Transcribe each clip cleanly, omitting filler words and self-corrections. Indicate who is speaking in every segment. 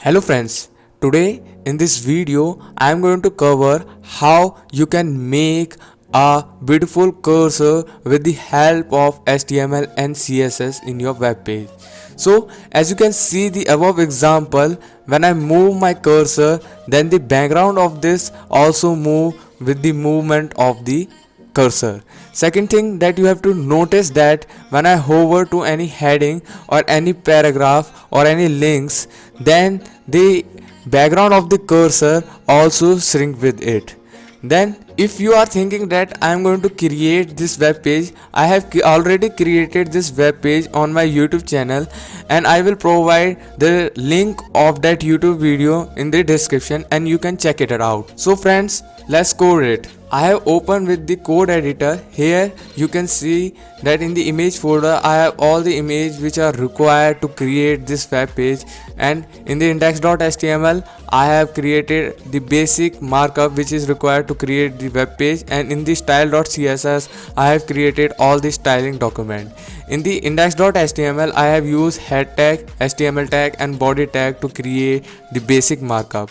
Speaker 1: Hello friends, today in this video I am going to cover how you can make a beautiful cursor with the help of HTML and CSS in your web page. So as you can see the above example, when I move my cursor, then the background of this also move with the movement of the cursor. Second thing that you have to notice that when I hover to any heading or any paragraph or any links, then the background of the cursor also shrink with it. Then if you are thinking that I am going to create this web page, I have already created this web page on my YouTube channel, and I will provide the link of that YouTube video in the description and you can check it out. So friends, let's code it. I have opened with the code editor. Here you can see that in the image folder I have all the images which are required to create this web page, and in the index.html I have created the basic markup which is required to create the web page, and in the style.css I have created all the styling document. In the index.html I have used head tag, HTML tag and body tag to create the basic markup.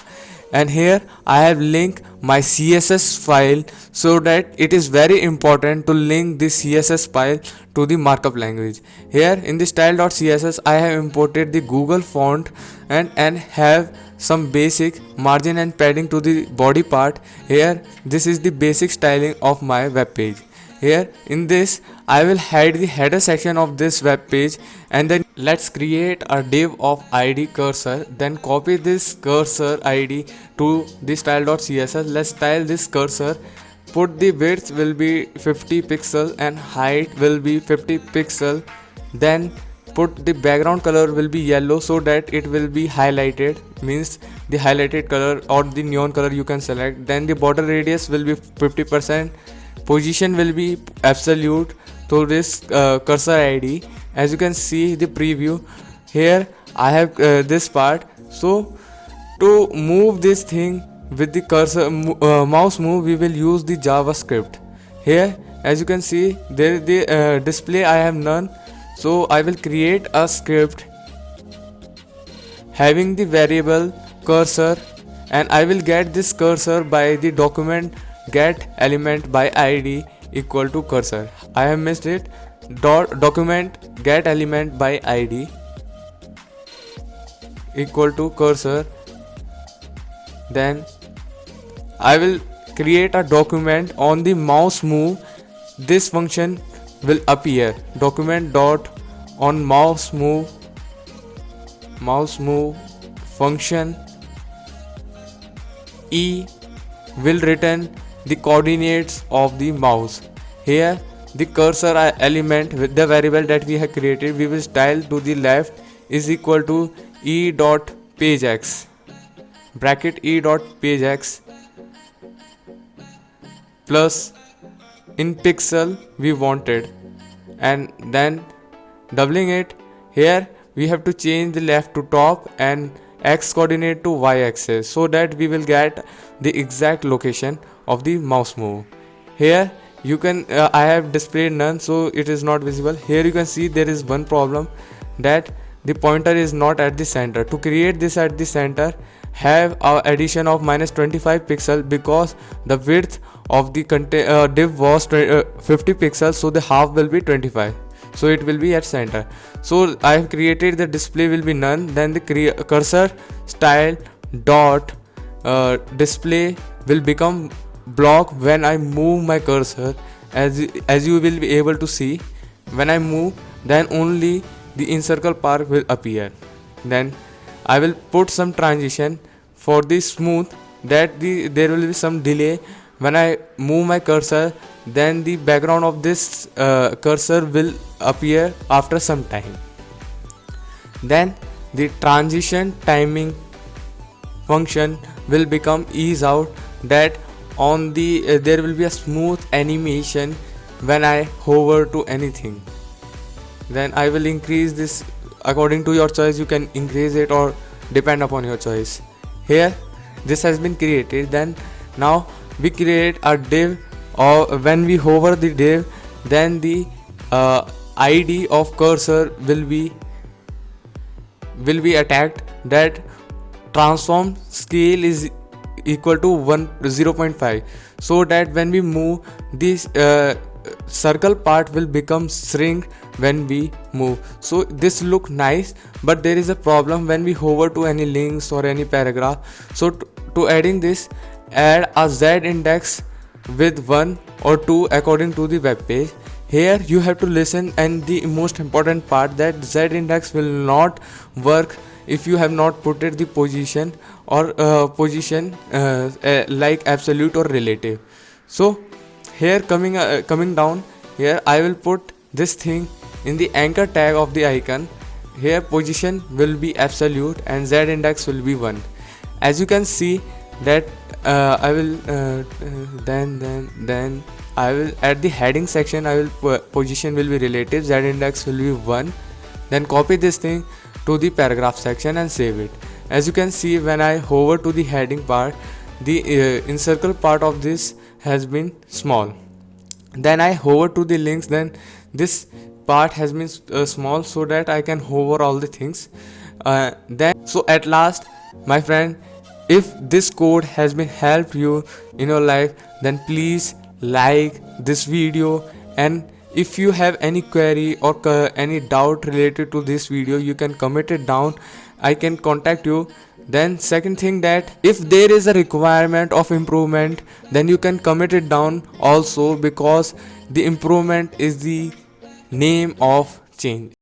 Speaker 1: And here I have linked my CSS file, so that it is very important to link the CSS file to the markup language. Here in the style.css I have imported the Google font and have some basic margin and padding to the body part. Here this is the basic styling of my web page. Here in this I will hide the header section of this web page, and then let's create a div of id cursor. Then copy this cursor id to the style.css. Let's style this cursor. Put the width will be 50 pixel and height will be 50 pixel. Then put the background color will be yellow so that it will be highlighted, means the highlighted color or the neon color you can select. Then the border radius will be 50%. Position will be absolute to this cursor id. As you can see the preview, here I have this part. So to move this thing with the cursor mouse move, we will use the JavaScript. Here as you can see there the display I have none, so I will create a script having the variable cursor, and I will get this cursor by the document get element by id equal to cursor. I have missed it. Document get element by id equal to cursor. Then I will create a document on the mouse move. This function will appear. Document dot on mouse move function e will return the coordinates of the mouse. Here the cursor element with the variable that we have created, we will style to the left is equal to e dot pagex bracket e dot pagex plus in pixel we wanted, and then doubling it. Here we have to change the left to top and x coordinate to y axis, so that we will get the exact location of the mouse move. Here you can I have displayed none, so it is not visible. Here you can see there is one problem, that the pointer is not at the center. To create this at the center, have our addition of -25 pixel, because the width of the div was 50 pixels, so the half will be 25, so it will be at center. So I have created the display will be none. Then the cursor style dot display will become block when I move my cursor. As you will be able to see, when I move, then only the encircle part will appear. Then I will put some transition for the smooth, that there will be some delay when I move my cursor. Then the background of this cursor will appear after some time. Then the transition timing function will become ease out, that on the there will be a smooth animation when I hover to anything. Then I will increase this according to your choice. You can increase it or depend upon your choice. Here this has been created. Then now we create a div, or when we hover the div, then the id of cursor will be attacked, that transform scale is equal to 0.5, so that when we move this circle part will become shrink when we move. So this look nice, but there is a problem when we hover to any links or any paragraph. So to adding this, add a z index with 1 or 2 according to the web page. Here you have to listen, and the most important part, that z index will not work if you have not put it the position or position like absolute or relative. So here coming down here, I will put this thing in the anchor tag of the icon. Here position will be absolute and z index will be 1. As you can see that I will then I will at the heading section, I will position will be relative, z index will be 1. Then copy this thing to the paragraph section and save it. As you can see, when I hover to the heading part, the encircle part of this has been small. Then I hover to the links, then this part has been small, so that I can hover all the things. Then so at last, my friend, if this code has been helped you in your life, then please like this video, and if you have any query or any doubt related to this video, you can comment it down. I can contact you. Then second thing, that if there is a requirement of improvement, then you can comment it down also, because the improvement is the name of change.